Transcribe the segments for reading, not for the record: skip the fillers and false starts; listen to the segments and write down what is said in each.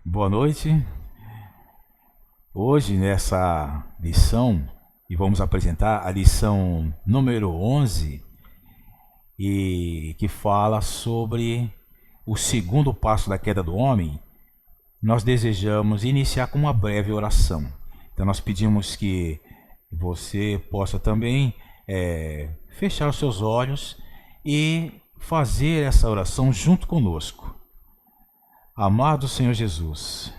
Boa noite. Hoje, nessa lição, e vamos apresentar a lição número 11, e que fala sobre o segundo passo da queda do homem. Nós desejamos iniciar com uma breve oração. Então nós pedimos que você possa também fechar os seus olhos e fazer essa oração junto conosco. Amado Senhor Jesus,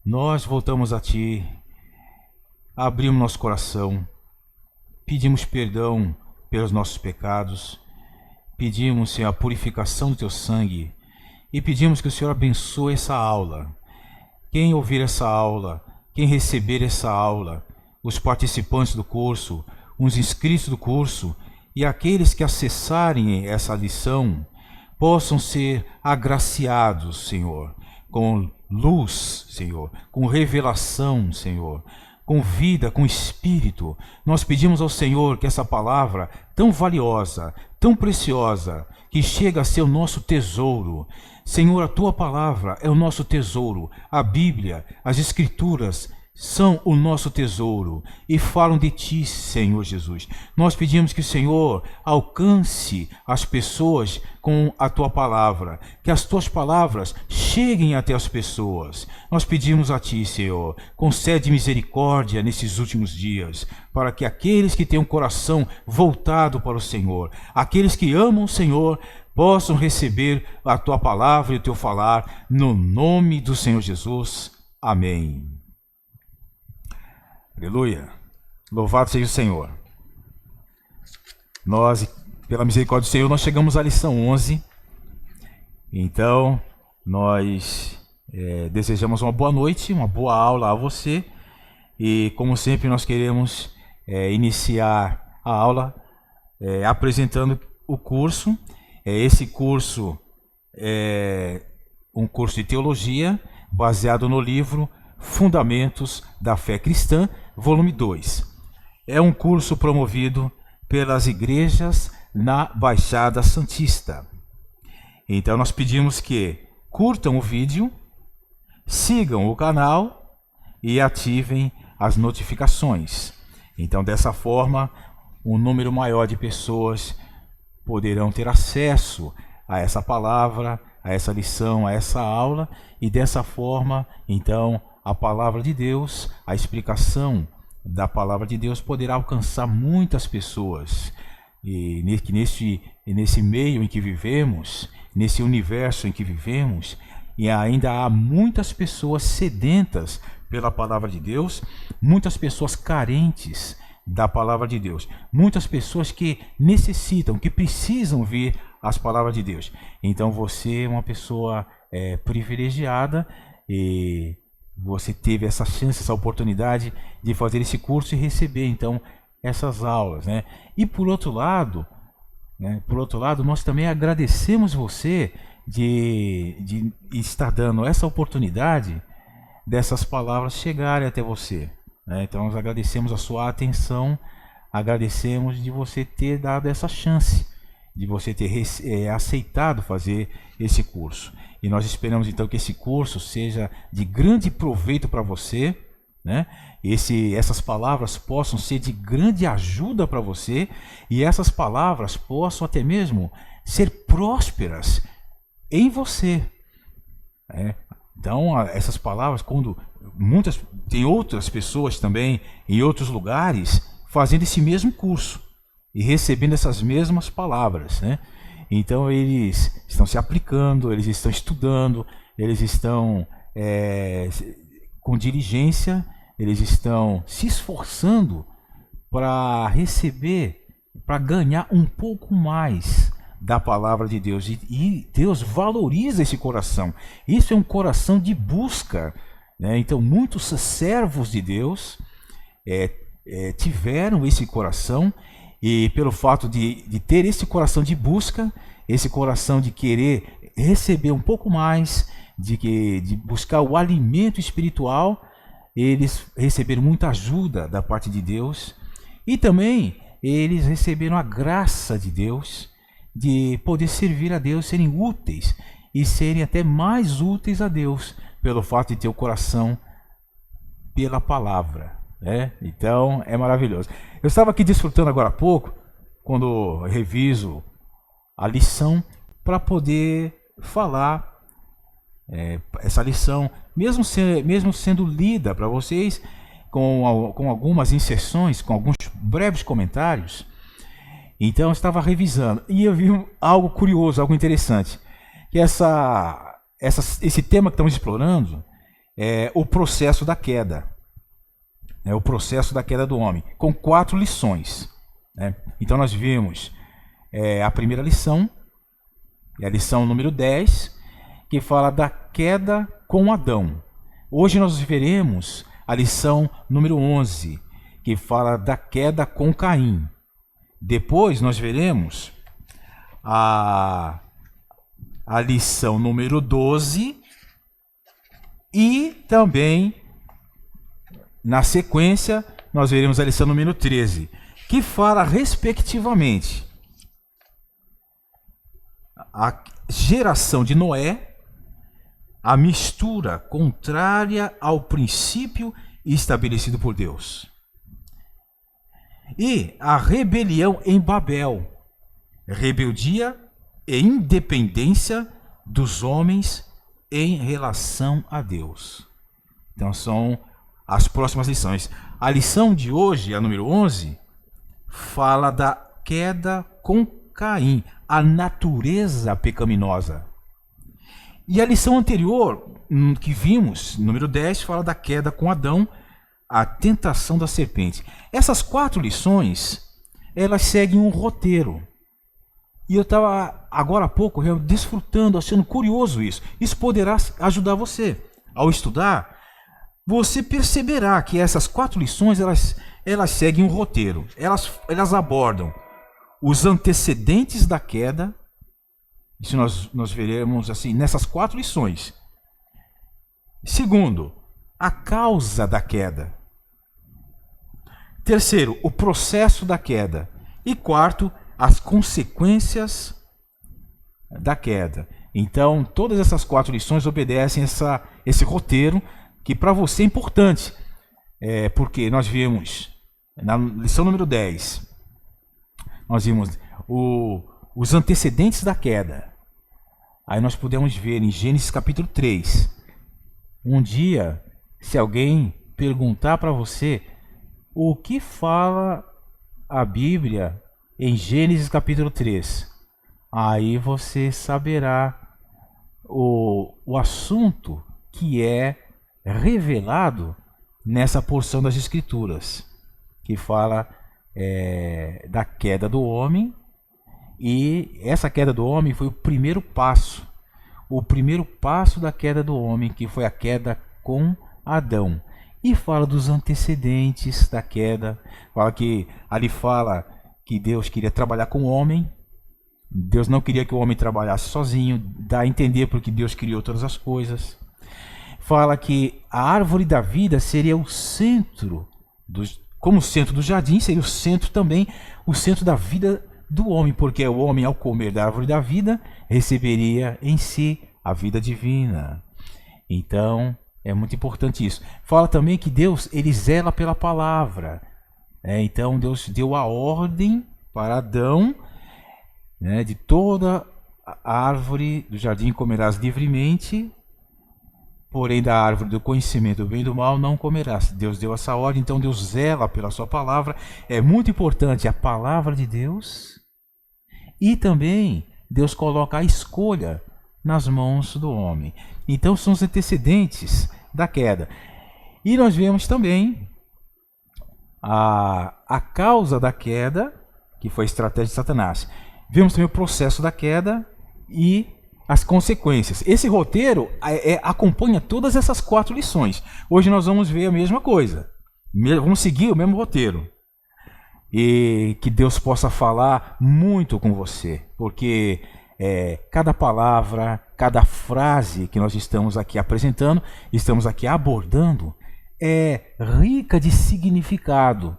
nós voltamos a Ti, abrimos nosso coração, pedimos perdão pelos nossos pecados, pedimos, Senhor, a purificação do Teu sangue e pedimos que o Senhor abençoe essa aula. Quem ouvir essa aula, quem receber essa aula, os participantes do curso, os inscritos do curso e aqueles que acessarem essa lição, possam ser agraciados, Senhor, com luz, Senhor, com revelação, Senhor, com vida, com espírito. Nós pedimos ao Senhor que essa palavra tão valiosa, tão preciosa, que chega a ser o nosso tesouro. Senhor, a Tua palavra é o nosso tesouro. A Bíblia, as Escrituras são o nosso tesouro e falam de Ti, Senhor Jesus. Nós pedimos que o Senhor alcance as pessoas com a Tua palavra, que as Tuas palavras cheguem até as pessoas. Nós pedimos a Ti, Senhor, concede misericórdia nesses últimos dias, para que aqueles que têm um coração voltado para o Senhor, aqueles que amam o Senhor, possam receber a Tua palavra e o Teu falar, no nome do Senhor Jesus. Amém. Aleluia. Louvado seja o Senhor. Nós, pela misericórdia do Senhor, nós chegamos à lição 11. Então, nós desejamos uma boa noite, uma boa aula a você. E, como sempre, nós queremos iniciar a aula apresentando o curso. Esse curso é um curso de teologia baseado no livro Fundamentos da Fé Cristã, volume 2. É um curso promovido pelas igrejas na Baixada Santista. Então nós pedimos que curtam o vídeo, sigam o canal e ativem as notificações. Então dessa forma, um número maior de pessoas poderão ter acesso a essa palavra, a essa lição, a essa aula, e dessa forma, então, a palavra de Deus, a explicação da palavra de Deus poderá alcançar muitas pessoas. E nesse meio em que vivemos, nesse universo em que vivemos, e ainda há muitas pessoas sedentas pela palavra de Deus, muitas pessoas carentes da palavra de Deus, muitas pessoas que necessitam, que precisam ver as palavras de Deus. Então você é uma pessoa privilegiada e você teve essa chance, essa oportunidade de fazer esse curso e receber então essas aulas, né? E por outro lado, nós também agradecemos você de estar dando essa oportunidade dessas palavras chegarem até você, né? Então nós agradecemos a sua atenção, agradecemos de você ter dado essa chance, de você ter aceitado fazer esse curso. E nós esperamos então que esse curso seja de grande proveito para você, né? Essas palavras possam ser de grande ajuda para você, e essas palavras possam até mesmo ser prósperas em você. Então essas palavras, quando tem outras pessoas também em outros lugares fazendo esse mesmo curso e recebendo essas mesmas palavras, né? Então eles estão se aplicando, eles estão estudando, eles estão com diligência, eles estão se esforçando para receber, para ganhar um pouco mais da palavra de Deus. E Deus valoriza esse coração. Isso é um coração de busca, né? Então muitos servos de Deus tiveram esse coração. E pelo fato de ter esse coração de busca, esse coração de querer receber um pouco mais, de buscar o alimento espiritual, eles receberam muita ajuda da parte de Deus. E também eles receberam a graça de Deus de poder servir a Deus, serem úteis. e serem até mais úteis a Deus, pelo fato de ter o coração pela palavra, né? Então é maravilhoso. Eu estava aqui desfrutando agora há pouco, quando reviso a lição, para poder falar essa lição, mesmo sendo lida para vocês, com algumas inserções, com alguns breves comentários. Então eu estava revisando e eu vi algo curioso, algo interessante, que esse tema que estamos explorando é o processo da queda. É o processo da queda do homem, com 4 lições, né? Então nós vimos a primeira lição, a lição número 10, que fala da queda com Adão. Hoje nós veremos a lição número 11, que fala da queda com Caim. Depois nós veremos a lição número 12 e também, na sequência, nós veremos a lição número 13, que fala respectivamente a geração de Noé, a mistura contrária ao princípio estabelecido por Deus, e a rebelião em Babel, rebeldia e independência dos homens em relação a Deus. Então são as próximas lições. A lição de hoje, a número 11, fala da queda com Caim, a natureza pecaminosa. E a lição anterior, que vimos, número 10, fala da queda com Adão, a tentação da serpente. Essas 4 lições, elas seguem um roteiro. E eu estava, agora há pouco, desfrutando, achando curioso isso. Isso poderá ajudar você. Ao estudar, você perceberá que essas 4 lições, elas seguem um roteiro. Elas abordam os antecedentes da queda. Isso nós veremos assim nessas 4 lições. Segundo, a causa da queda. Terceiro, o processo da queda. E quarto, as consequências da queda. Então, todas essas 4 lições obedecem esse roteiro, que para você é importante. Porque nós vimos, na lição número 10, nós vimos os antecedentes da queda. Aí nós podemos ver em Gênesis capítulo 3. Um dia, se alguém perguntar para você o que fala a Bíblia em Gênesis capítulo 3, aí você saberá o assunto que é revelado nessa porção das Escrituras, que fala da queda do homem. E essa queda do homem foi o primeiro passo da queda do homem, que foi a queda com Adão. E fala dos antecedentes da queda, fala que Deus queria trabalhar com o homem. Deus não queria que o homem trabalhasse sozinho, dá a entender porque Deus criou todas as coisas. Fala que a árvore da vida seria o centro, como o centro do jardim, seria o centro também, o centro da vida do homem, porque o homem, ao comer da árvore da vida, receberia em si a vida divina. Então, é muito importante isso. Fala também que Deus, ele zela pela palavra. Então, Deus deu a ordem para Adão, de toda a árvore do jardim comerás livremente, porém da árvore do conhecimento do bem e do mal não comerás. Deus deu essa ordem, então Deus zela pela sua palavra. É muito importante a palavra de Deus. E também Deus coloca a escolha nas mãos do homem. Então são os antecedentes da queda. E nós vemos também a causa da queda, que foi a estratégia de Satanás. Vemos também o processo da queda e as consequências. Esse roteiro acompanha todas essas 4 lições. Hoje nós vamos ver a mesma coisa. Vamos seguir o mesmo roteiro. E que Deus possa falar muito com você, porque cada palavra, cada frase que nós estamos aqui apresentando, estamos aqui abordando, é rica de significado.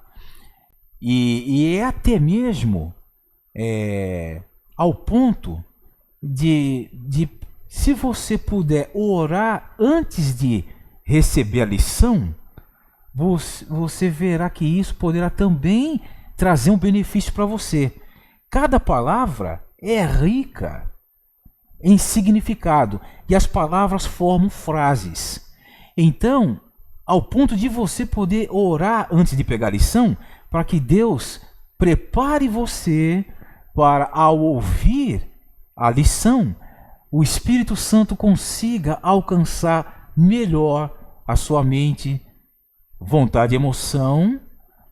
E é até mesmo ao ponto de se você puder orar antes de receber a lição, você verá que isso poderá também trazer um benefício para você. Cada palavra é rica em significado e as palavras formam frases. Então, ao ponto de você poder orar antes de pegar a lição, para que Deus prepare você para, ao ouvir a lição, o Espírito Santo consiga alcançar melhor a sua mente, vontade e emoção,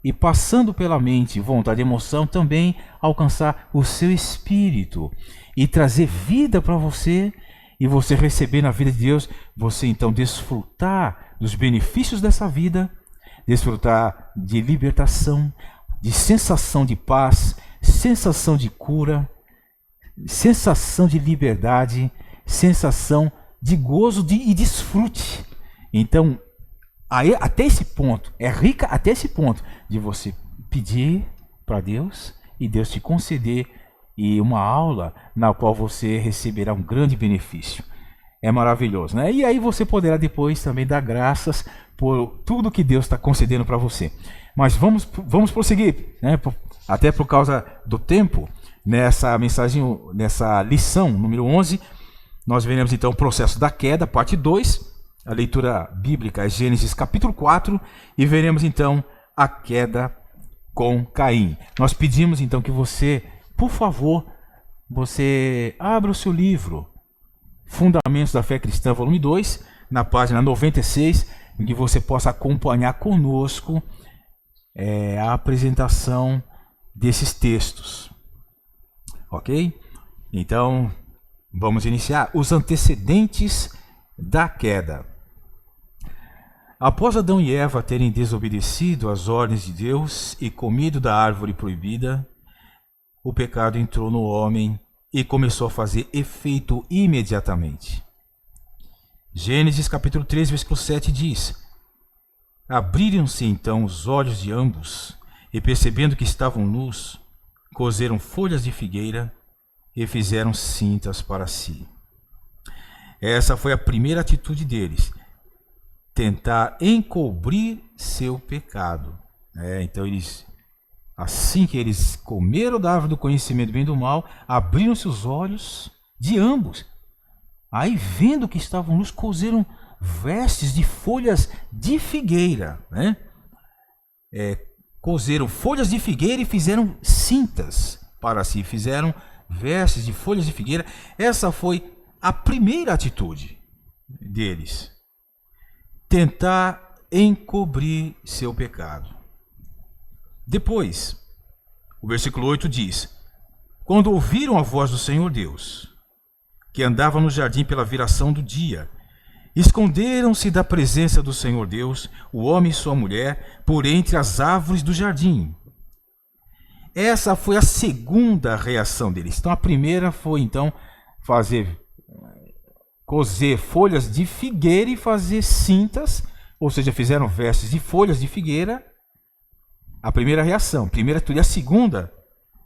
e passando pela mente, vontade e emoção, também alcançar o seu espírito e trazer vida para você, e você receber na vida de Deus, você então desfrutar dos benefícios dessa vida, desfrutar de libertação, de sensação de paz, sensação de cura, sensação de liberdade, sensação de gozo e desfrute. Então, aí, até esse ponto, é rica até esse ponto de você pedir para Deus e Deus te conceder e uma aula na qual você receberá um grande benefício. É maravilhoso, né? E aí você poderá depois também dar graças por tudo que Deus está concedendo para você. Mas vamos prosseguir, né? Até por causa do tempo, nessa mensagem, nessa lição número 11, nós veremos então o processo da queda, parte 2. A leitura bíblica é Gênesis capítulo 4 e veremos então a queda com Caim. Nós pedimos então que você, por favor, você abra o seu livro Fundamentos da Fé Cristã, volume 2, na página 96, em que você possa acompanhar conosco a apresentação desses textos. Ok? Então, vamos iniciar os antecedentes da queda. Após Adão e Eva terem desobedecido às ordens de Deus e comido da árvore proibida, o pecado entrou no homem e começou a fazer efeito imediatamente. Gênesis capítulo 3, versículo 7 diz: Abriram-se então os olhos de ambos, e percebendo que estavam nus, coseram folhas de figueira e fizeram cintas para si. Essa foi a primeira atitude deles, tentar encobrir seu pecado. Então assim que eles comeram da árvore do conhecimento do bem e do mal, abriram-se os olhos de ambos. Aí, vendo que estavam nus, coseram vestes de folhas de figueira, né? Coseram folhas de figueira e fizeram cintas para si, fizeram vestes de folhas de figueira. Essa foi a primeira atitude deles, tentar encobrir seu pecado. Depois, o versículo 8 diz: Quando ouviram a voz do Senhor Deus, que andava no jardim pela viração do dia, esconderam-se da presença do Senhor Deus, o homem e sua mulher, por entre as árvores do jardim. Essa foi a segunda reação deles. Então a primeira foi então coser folhas de figueira e fazer cintas, ou seja, fizeram vestes de folhas de figueira. A primeira reação, primeira atitude. A segunda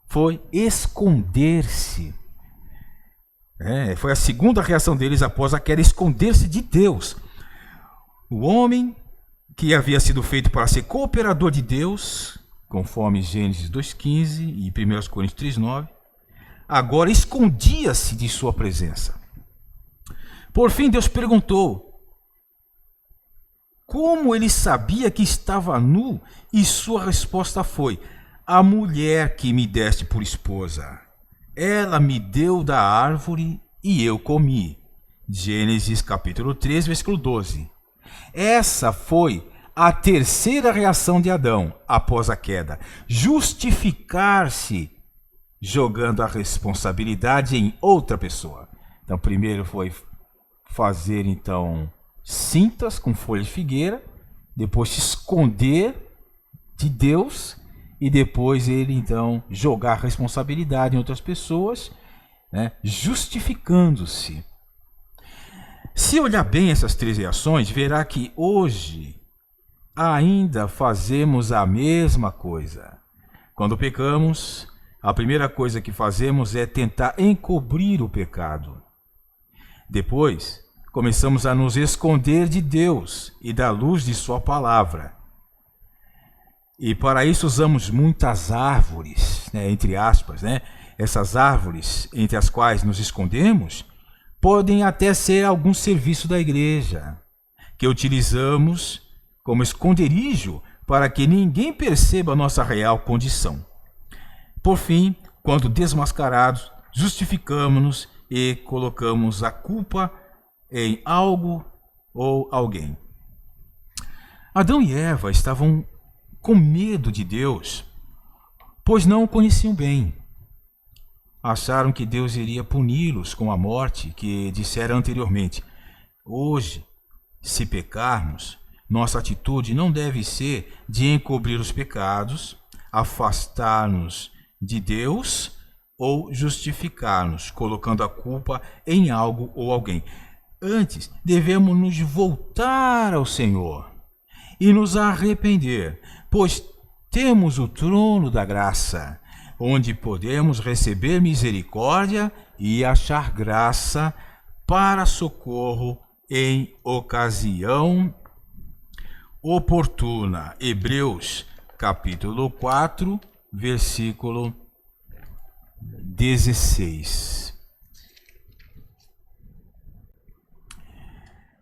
foi esconder-se. Foi a segunda reação deles após a queda, esconder-se de Deus. O homem que havia sido feito para ser cooperador de Deus, conforme Gênesis 2,15 e 1 Coríntios 3,9, agora escondia-se de sua presença. Por fim, Deus perguntou como ele sabia que estava nu, e sua resposta foi: a mulher que me deste por esposa, ela me deu da árvore e eu comi. Gênesis capítulo 3, versículo 12. Essa foi a terceira reação de Adão após a queda: justificar-se, jogando a responsabilidade em outra pessoa. Então, primeiro foi fazer então cintas com folha de figueira, depois se esconder de Deus e depois ele então jogar a responsabilidade em outras pessoas, né, justificando-se. Se olhar bem essas três reações, verá que hoje ainda fazemos a mesma coisa. Quando pecamos, a primeira coisa que fazemos é tentar encobrir o pecado. Depois, começamos a nos esconder de Deus e da luz de sua palavra. E para isso usamos muitas árvores, né, entre aspas, né? Essas árvores entre as quais nos escondemos podem até ser algum serviço da igreja, que utilizamos como esconderijo para que ninguém perceba a nossa real condição. Por fim, quando desmascarados, justificamos-nos e colocamos a culpa em algo ou alguém. Adão e Eva estavam com medo de Deus, pois não o conheciam bem. Acharam que Deus iria puni-los com a morte que dissera anteriormente. Hoje, se pecarmos, nossa atitude não deve ser de encobrir os pecados, afastar-nos de Deus ou justificar-nos, colocando a culpa em algo ou alguém. Antes, devemos nos voltar ao Senhor e nos arrepender, pois temos o trono da graça, onde podemos receber misericórdia e achar graça para socorro em ocasião oportuna. Hebreus, capítulo 4, versículo 16.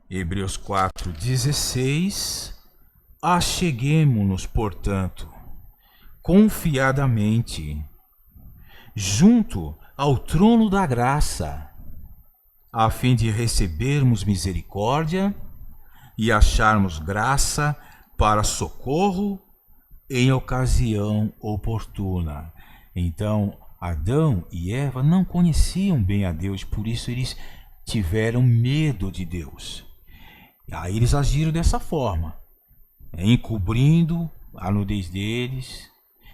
Hebreus 4, 16. Acheguemo-nos, portanto, confiadamente, junto ao trono da graça, a fim de recebermos misericórdia e acharmos graça para socorro em ocasião oportuna. Então, Adão e Eva não conheciam bem a Deus, por isso eles tiveram medo de Deus. Aí eles agiram dessa forma, encobrindo a nudez deles,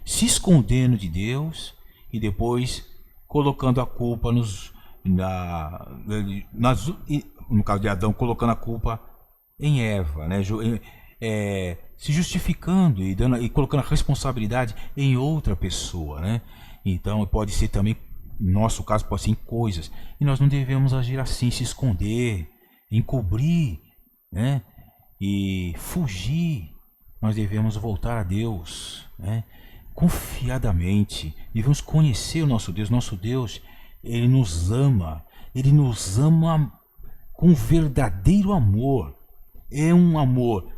se escondendo de Deus e depois colocando a culpa no caso de Adão, colocando a culpa em Eva, né? Se justificando e colocando a responsabilidade em outra pessoa, né? Então pode ser também, no nosso caso, pode ser em coisas, e nós não devemos agir assim, se esconder, encobrir, né? E fugir. Nós devemos voltar a Deus, né? Confiadamente. Devemos conhecer o nosso Deus. Nosso Deus, Ele nos ama com verdadeiro amor. É um amor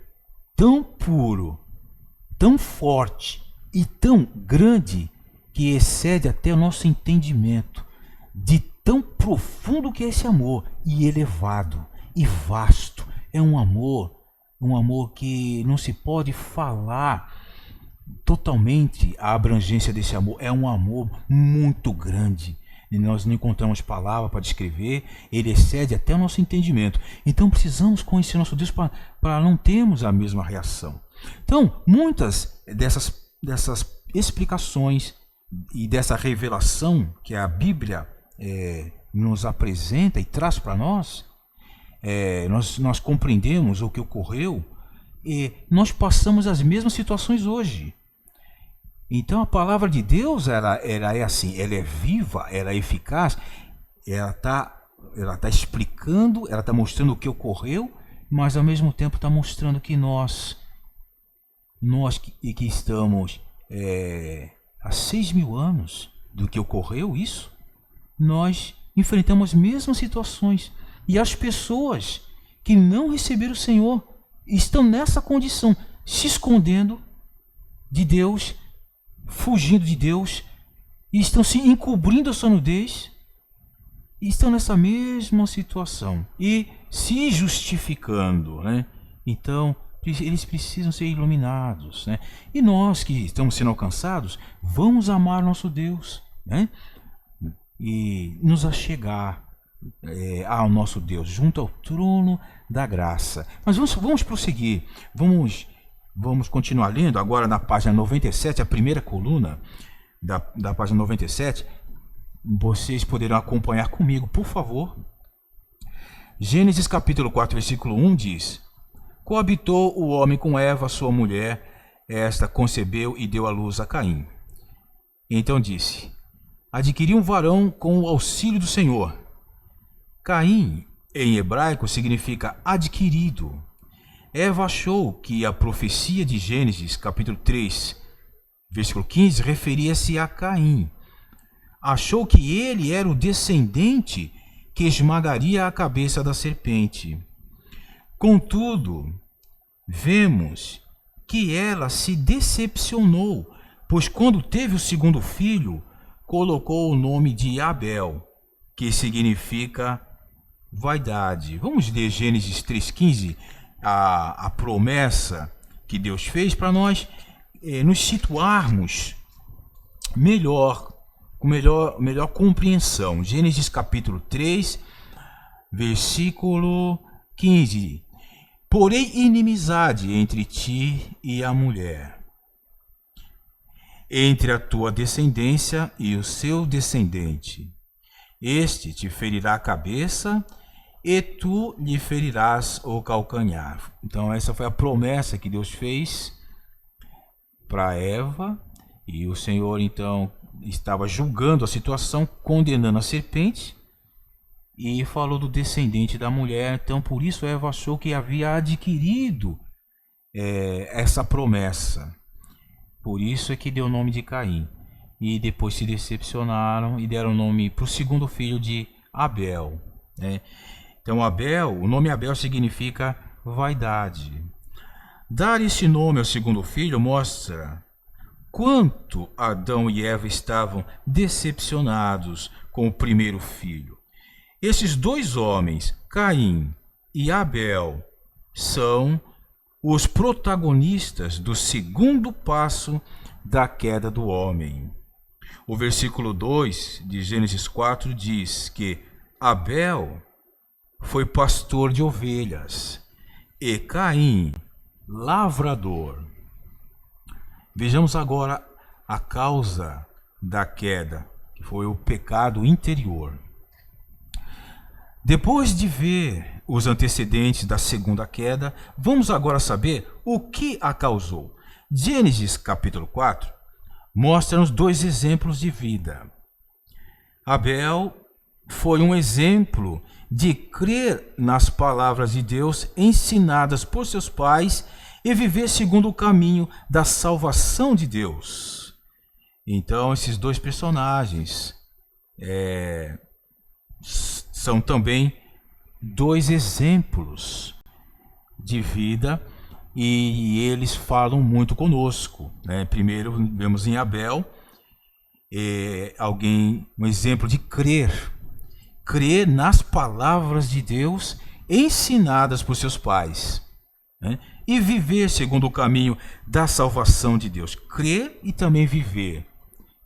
tão puro, tão forte e tão grande que excede até o nosso entendimento, de tão profundo que é esse amor, e elevado e vasto. É um amor que não se pode falar totalmente a abrangência desse amor. É um amor muito grande. E nós não encontramos palavra para descrever, ele excede até o nosso entendimento. Então precisamos conhecer nosso Deus para não termos a mesma reação. Então, muitas dessas explicações e dessa revelação que a Bíblia nos apresenta e traz para nós, nós compreendemos o que ocorreu e nós passamos as mesmas situações hoje. Então a palavra de Deus ela é assim, ela é viva, ela é eficaz, ela tá explicando, ela está mostrando o que ocorreu, mas ao mesmo tempo está mostrando que nós que estamos há 6.000 anos do que ocorreu isso, nós enfrentamos as mesmas situações. E as pessoas que não receberam o Senhor estão nessa condição, se escondendo de Deus, fugindo de Deus, e estão se encobrindo a sua nudez, e estão nessa mesma situação e se justificando, né? Então, eles precisam ser iluminados, né? E nós que estamos sendo alcançados, vamos amar nosso Deus, né? E nos achegar ao nosso Deus, junto ao trono da graça. Mas vamos prosseguir, vamos continuar lendo agora na página 97, a primeira coluna da página 97. Vocês poderão acompanhar comigo, por favor. Gênesis capítulo 4, versículo 1 diz: Coabitou o homem com Eva, sua mulher, esta concebeu e deu à luz a Caim. Então disse: Adquiri um varão com o auxílio do Senhor. Caim em hebraico significa adquirido. Eva achou que a profecia de Gênesis, capítulo 3, versículo 15, referia-se a Caim. Achou que ele era o descendente que esmagaria a cabeça da serpente. Contudo, vemos que ela se decepcionou, pois quando teve o segundo filho, colocou o nome de Abel, que significa vaidade. Vamos ler Gênesis 3,15, a promessa que Deus fez para nós nos situarmos com melhor compreensão. Gênesis capítulo 3, versículo 15. Porém, inimizade entre ti e a mulher, entre a tua descendência e o seu descendente. Este te ferirá a cabeça e tu lhe ferirás o calcanhar. Então essa foi a promessa que Deus fez para Eva, e o Senhor então estava julgando a situação, condenando a serpente, e falou do descendente da mulher. Então por isso Eva achou que havia adquirido essa promessa. Por isso é que deu o nome de Caim. E depois se decepcionaram e deram o nome para o segundo filho de Abel, né? Então Abel, o nome Abel significa vaidade. Dar esse nome ao segundo filho mostra quanto Adão e Eva estavam decepcionados com o primeiro filho. Esses dois homens, Caim e Abel, são os protagonistas do segundo passo da queda do homem. O versículo 2 de Gênesis 4 diz que Abel foi pastor de ovelhas e Caim, lavrador. Vejamos agora a causa da queda, que foi o pecado interior. Depois de ver os antecedentes da segunda queda, vamos agora saber o que a causou. Gênesis capítulo 4 mostra-nos dois exemplos de vida. Abel foi um exemplo de crer nas palavras de Deus ensinadas por seus pais e viver segundo o caminho da salvação de Deus. Então esses dois personagens são também dois exemplos de vida, e eles falam muito conosco, né? Primeiro vemos em Abel um exemplo de crer nas palavras de Deus ensinadas por seus pais, né? E viver segundo o caminho da salvação de Deus. Crer e também viver.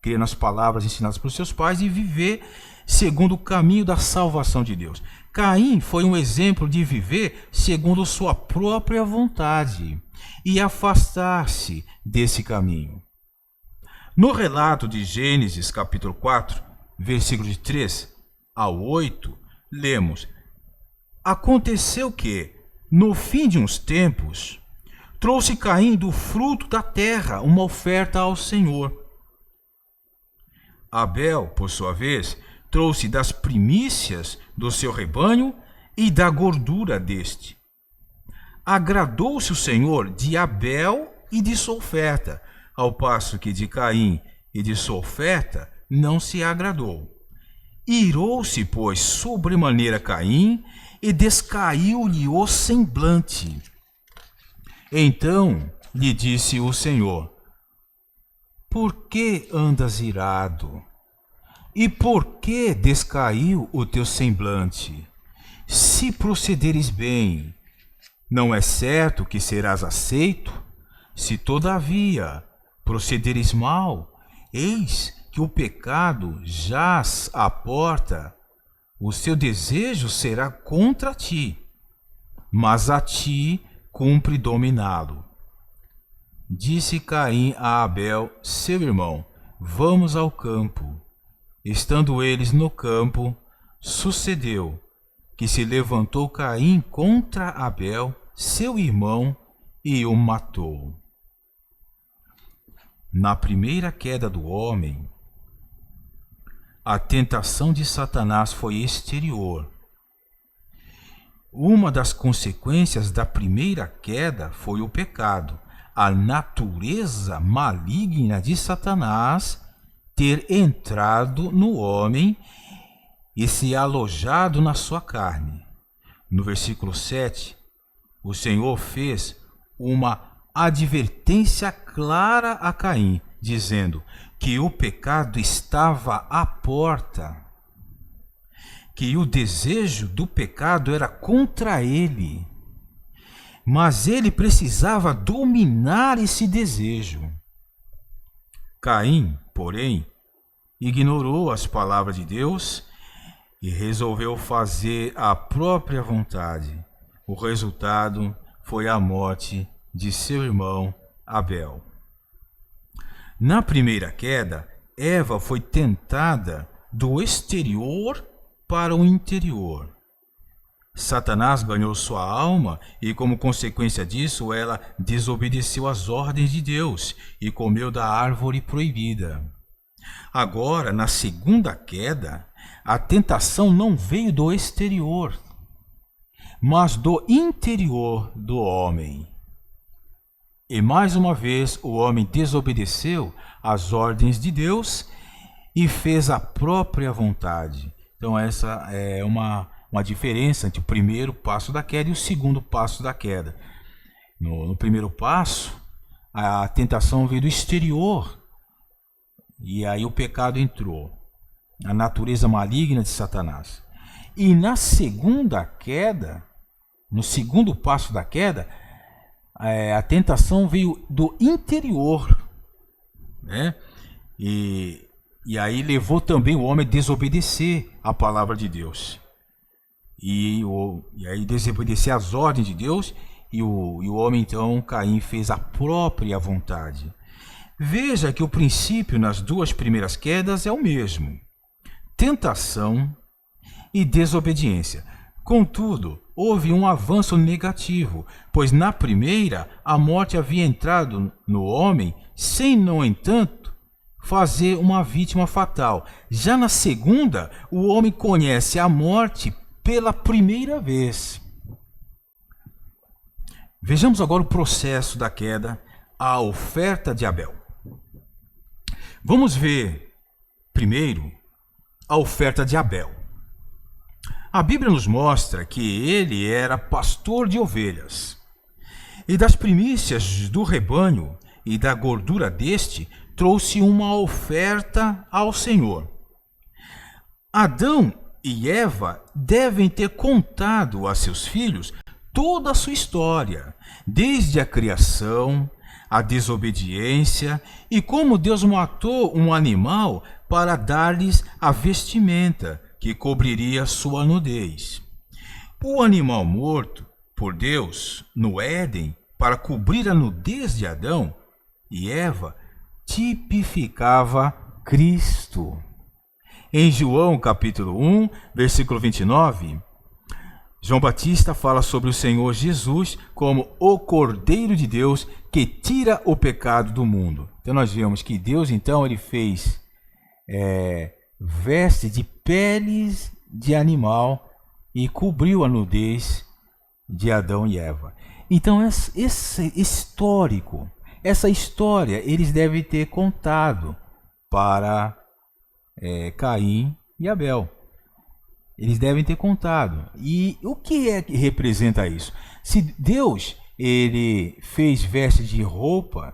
Crer nas palavras ensinadas por seus pais e viver segundo o caminho da salvação de Deus. Caim foi um exemplo de viver segundo sua própria vontade e afastar-se desse caminho. No relato de Gênesis capítulo 4, versículos de 3 ao 8, lemos: Aconteceu que, no fim de uns tempos, trouxe Caim do fruto da terra uma oferta ao Senhor. Abel, por sua vez, trouxe das primícias do seu rebanho e da gordura deste. Agradou-se o Senhor de Abel e de sua oferta, ao passo que de Caim e de sua oferta não se agradou. Irou-se, pois, sobremaneira Caim, e descaiu-lhe o semblante. Então lhe disse o Senhor: Por que andas irado? E por que descaiu o teu semblante? Se procederes bem, não é certo que serás aceito? Se todavia procederes mal, eis que o pecado jaz à porta, o seu desejo será contra ti, mas a ti cumpre dominá-lo. Disse Caim a Abel, seu irmão: Vamos ao campo. Estando eles no campo, sucedeu que se levantou Caim contra Abel, seu irmão, e o matou. Na primeira queda do homem, a tentação de Satanás foi exterior. Uma das consequências da primeira queda foi o pecado, a natureza maligna de Satanás ter entrado no homem e se alojado na sua carne. No versículo 7, o Senhor fez uma advertência clara a Caim, dizendo que o pecado estava à porta, que o desejo do pecado era contra ele, mas ele precisava dominar esse desejo. Caim, porém, ignorou as palavras de Deus e resolveu fazer a própria vontade. O resultado foi a morte de seu irmão Abel. Na primeira queda, Eva foi tentada do exterior para o interior. Satanás ganhou sua alma e, como consequência disso, ela desobedeceu às ordens de Deus e comeu da árvore proibida. Agora, na segunda queda, a tentação não veio do exterior, mas do interior do homem. E mais uma vez o homem desobedeceu às ordens de Deus e fez a própria vontade. Então essa é uma diferença entre o primeiro passo da queda e o segundo passo da queda. No primeiro passo, a tentação veio do exterior e aí o pecado entrou, a natureza maligna de Satanás. E na segunda queda, no segundo passo da queda, a tentação veio do interior, né? E aí levou também o homem a desobedecer a palavra de Deus. E aí desobedecer às ordens de Deus, e o homem, então, Caim, fez a própria vontade. Veja que o princípio nas duas primeiras quedas é o mesmo: tentação e desobediência. Contudo, houve um avanço negativo, pois na primeira a morte havia entrado no homem sem, no entanto, fazer uma vítima fatal. Já na segunda, o homem conhece a morte pela primeira vez. Vejamos agora o processo da queda, a oferta de Abel. Vamos ver primeiro a oferta de Abel. A Bíblia nos mostra que ele era pastor de ovelhas, e das primícias do rebanho e da gordura deste trouxe uma oferta ao Senhor. Adão e Eva devem ter contado a seus filhos toda a sua história, desde a criação, a desobediência e como Deus matou um animal para dar-lhes a vestimenta que cobriria sua nudez. O animal morto por Deus no Éden para cobrir a nudez de Adão e Eva tipificava Cristo. Em João capítulo 1, versículo 29, João Batista fala sobre o Senhor Jesus como o Cordeiro de Deus que tira o pecado do mundo. Então nós vemos que Deus, então, ele fez veste de peles de animal e cobriu a nudez de Adão e Eva. Então esse histórico, essa história, eles devem ter contado para Caim e Abel. Eles devem ter contado. E o que é que representa isso? Se Deus ele fez veste de roupa,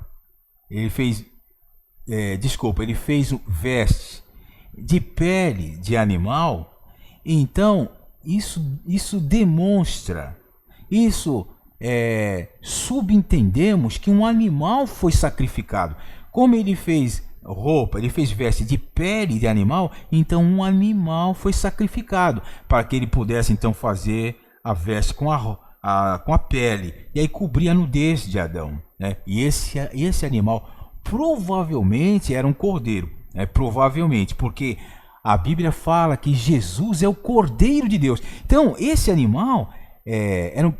ele fez veste de pele de animal, então isso demonstra, subentendemos que um animal foi sacrificado. Como ele fez roupa, ele fez veste de pele de animal, então um animal foi sacrificado para que ele pudesse então fazer a veste com a pele e aí cobrir a nudez de Adão, né? E esse animal provavelmente era um cordeiro. Provavelmente, porque a Bíblia fala que Jesus é o Cordeiro de Deus. Então, esse animal era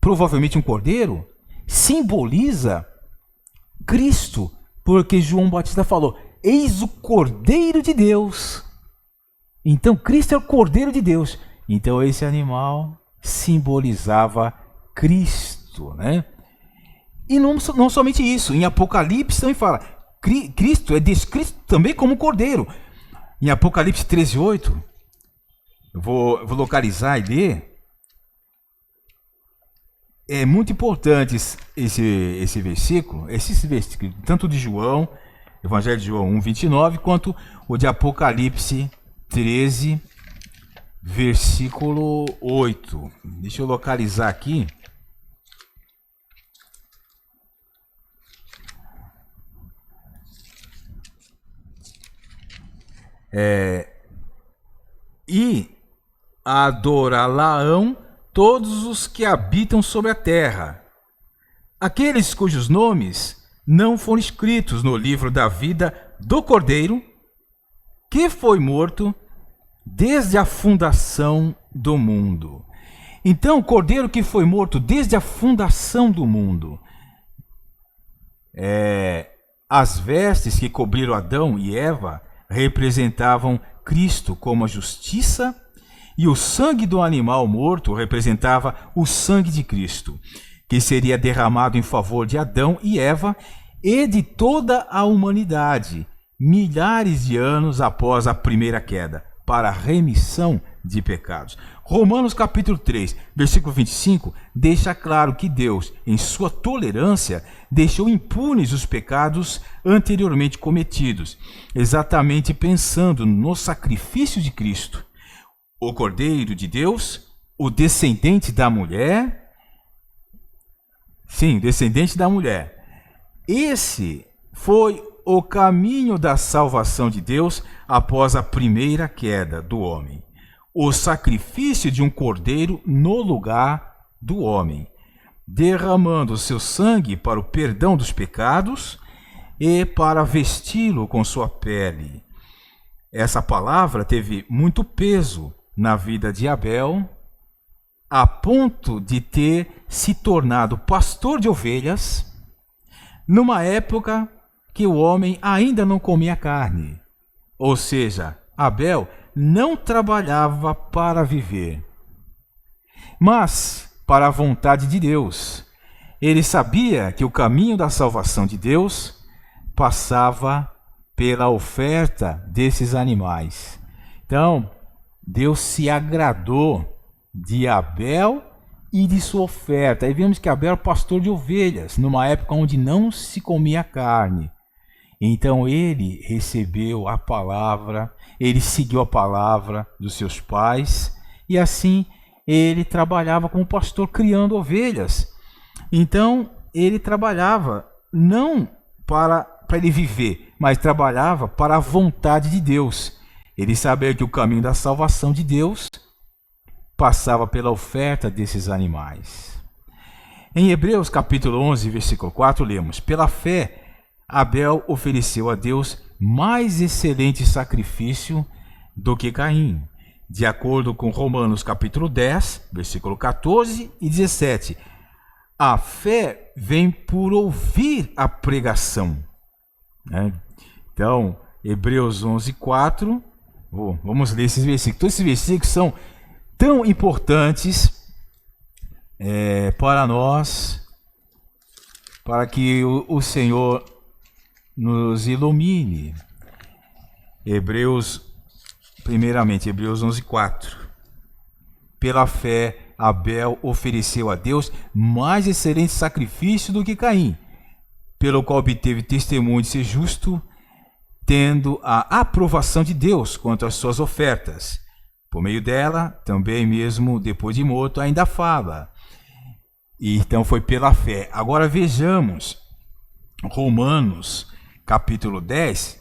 provavelmente um cordeiro, simboliza Cristo, porque João Batista falou: eis o Cordeiro de Deus. Então, Cristo é o Cordeiro de Deus. Então, esse animal simbolizava Cristo, né? E não somente isso, em Apocalipse também fala, Cristo é descrito também como Cordeiro. Em Apocalipse 13:8, eu vou localizar e ler. É muito importante esse versículo, tanto de João, Evangelho de João 1:29, quanto o de Apocalipse 13, versículo 8. Deixa eu localizar aqui. E adorá-la-ão todos os que habitam sobre a terra, aqueles cujos nomes não foram escritos no livro da vida do Cordeiro, que foi morto desde a fundação do mundo. Então, o Cordeiro que foi morto desde a fundação do mundo. As vestes que cobriram Adão e Eva representavam Cristo como a justiça, e o sangue do animal morto representava o sangue de Cristo, que seria derramado em favor de Adão e Eva e de toda a humanidade, milhares de anos após a primeira queda, para a remissão de pecados. Romanos capítulo 3, versículo 25, deixa claro que Deus, em sua tolerância, deixou impunes os pecados anteriormente cometidos, exatamente pensando no sacrifício de Cristo, o Cordeiro de Deus, o descendente da mulher. Sim, descendente da mulher. Esse foi o caminho da salvação de Deus após a primeira queda do homem. O sacrifício de um cordeiro no lugar do homem, derramando o seu sangue para o perdão dos pecados e para vesti-lo com sua pele. Essa palavra teve muito peso na vida de Abel, a ponto de ter se tornado pastor de ovelhas, numa época que o homem ainda não comia carne. Ou seja, Abel não trabalhava para viver, mas para a vontade de Deus. Ele sabia que o caminho da salvação de Deus passava pela oferta desses animais. Então, Deus se agradou de Abel e de sua oferta. Aí vemos que Abel era pastor de ovelhas, numa época onde não se comia carne. Então ele recebeu a palavra, ele seguiu a palavra dos seus pais, e assim ele trabalhava como pastor criando ovelhas. Então ele trabalhava não para ele viver, mas trabalhava para a vontade de Deus. Ele sabia que o caminho da salvação de Deus passava pela oferta desses animais. Em Hebreus capítulo 11, versículo 4, lemos: pela fé, Abel ofereceu a Deus mais excelente sacrifício do que Caim, de acordo com Romanos capítulo 10, versículo 14 e 17. A fé vem por ouvir a pregação. Então, Hebreus 11, 4... vamos ler esses versículos. Todos esses versículos são tão importantes para nós, para que o Senhor nos ilumine. Primeiramente, Hebreus 11, 4. Pela fé, Abel ofereceu a Deus mais excelente sacrifício do que Caim, pelo qual obteve testemunho de ser justo, tendo a aprovação de Deus quanto às suas ofertas. Por meio dela, também mesmo depois de morto, ainda fala. E então foi pela fé. Agora vejamos Romanos capítulo 10,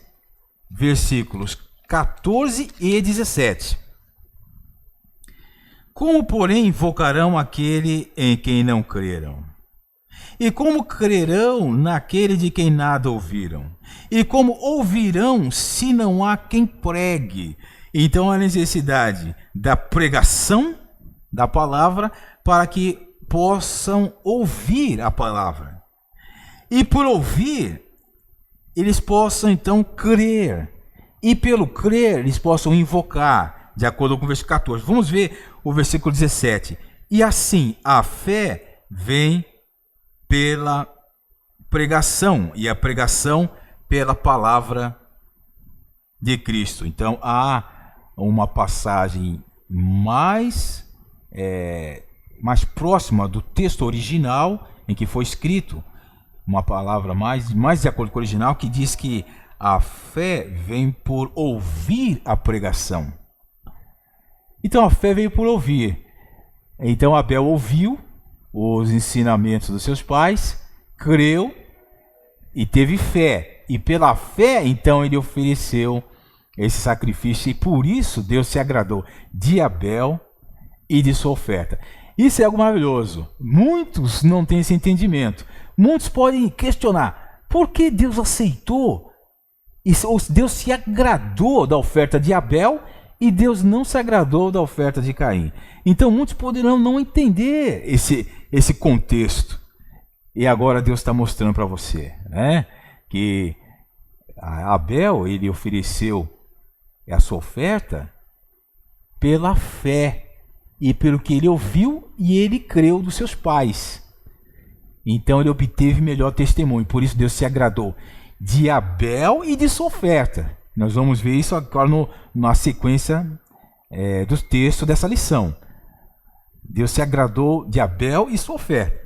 versículos 14 e 17. Como, porém, invocarão aquele em quem não creram? E como crerão naquele de quem nada ouviram? E como ouvirão se não há quem pregue? Então há necessidade da pregação da palavra para que possam ouvir a palavra. E por ouvir, eles possam então crer. E pelo crer, eles possam invocar, de acordo com o versículo 14. Vamos ver o versículo 17. E assim, a fé vem pela pregação, e a pregação pela palavra de Cristo. Então, há uma passagem mais próxima do texto original em que foi escrito, uma palavra mais de acordo com o original, que diz que a fé vem por ouvir a pregação. Então, a fé veio por ouvir. Então, Abel ouviu os ensinamentos dos seus pais, creu e teve fé. E pela fé, então, ele ofereceu esse sacrifício. E por isso, Deus se agradou de Abel e de sua oferta. Isso é algo maravilhoso. Muitos não têm esse entendimento. Muitos podem questionar: por que Deus aceitou? Deus se agradou da oferta de Abel e Deus não se agradou da oferta de Caim. Então muitos poderão não entender esse contexto. E agora Deus está mostrando para você, né, que Abel, ele ofereceu a sua oferta pela fé e pelo que ele ouviu e ele creu dos seus pais. Então ele obteve melhor testemunho. Por isso Deus se agradou de Abel e de sua oferta. Nós vamos ver isso agora na sequência do texto dessa lição. Deus se agradou de Abel e sua oferta.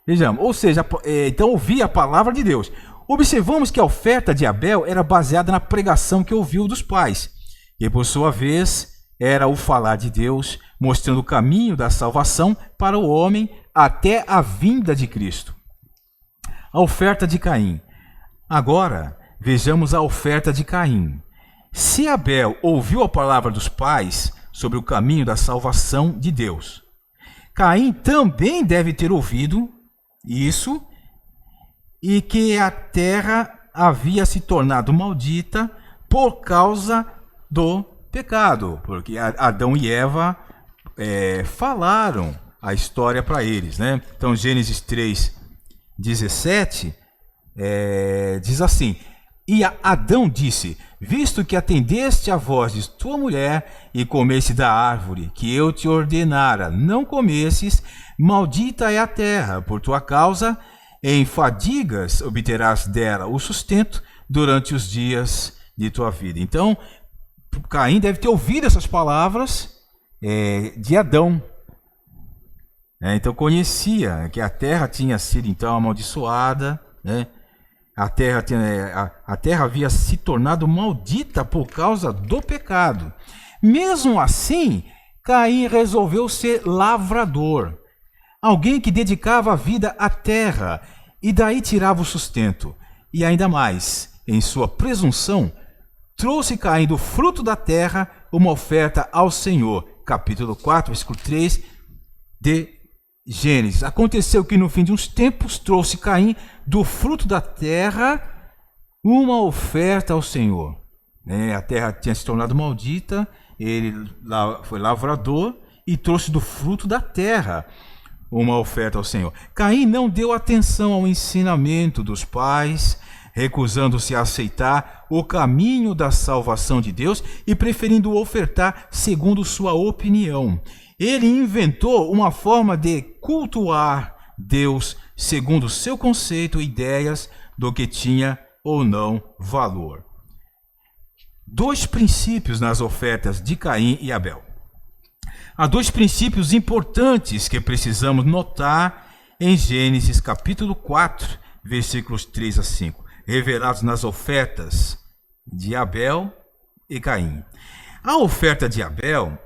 Vejamos, ou seja, então ouvir a palavra de Deus. Observamos que a oferta de Abel era baseada na pregação que ouviu dos pais, e por sua vez era o falar de Deus, mostrando o caminho da salvação para o homem até a vinda de Cristo. A oferta de Caim. Agora, vejamos a oferta de Caim. Se Abel ouviu a palavra dos pais sobre o caminho da salvação de Deus, Caim também deve ter ouvido isso, e que a terra havia se tornado maldita por causa do pecado, porque Adão e Eva falaram a história para eles, né? Então, Gênesis 3:17 diz assim: e Adão disse: visto que atendeste à voz de tua mulher e comeste da árvore que eu te ordenara não comesses, maldita é a terra por tua causa, em fadigas obterás dela o sustento durante os dias de tua vida. Então, Caim deve ter ouvido essas palavras de Adão. Então, conhecia que a terra tinha sido então amaldiçoada, né? A terra havia se tornado maldita por causa do pecado. Mesmo assim, Caim resolveu ser lavrador, alguém que dedicava a vida à terra e daí tirava o sustento. E ainda mais, em sua presunção, trouxe Caim do fruto da terra uma oferta ao Senhor. Capítulo 4, versículo 3 de Gênesis. Aconteceu que no fim de uns tempos trouxe Caim do fruto da terra uma oferta ao Senhor. A terra tinha se tornado maldita, ele foi lavrador e trouxe do fruto da terra uma oferta ao Senhor. Caim não deu atenção ao ensinamento dos pais, recusando-se a aceitar o caminho da salvação de Deus e preferindo ofertar segundo sua opinião. Ele inventou uma forma de cultuar Deus segundo seu conceito e ideias do que tinha ou não valor. Dois princípios nas ofertas de Caim e Abel. Há dois princípios importantes que precisamos notar em Gênesis capítulo 4, versículos 3 a 5, revelados nas ofertas de Abel e Caim. A oferta de Abel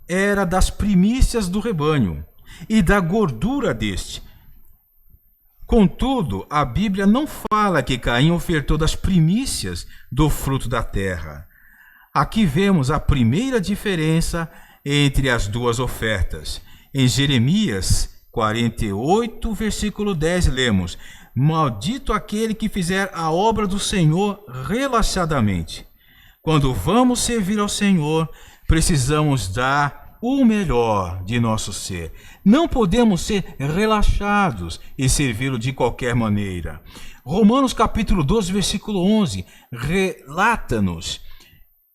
era das primícias do rebanho e da gordura deste. Contudo, a Bíblia não fala que Caim ofertou das primícias do fruto da terra. Aqui vemos a primeira diferença entre as duas ofertas. Em Jeremias 48, versículo 10, lemos: maldito aquele que fizer a obra do Senhor relaxadamente. Quando vamos servir ao Senhor, precisamos dar o melhor de nosso ser. Não podemos ser relaxados e servi-lo de qualquer maneira. Romanos capítulo 12, versículo 11, relata-nos: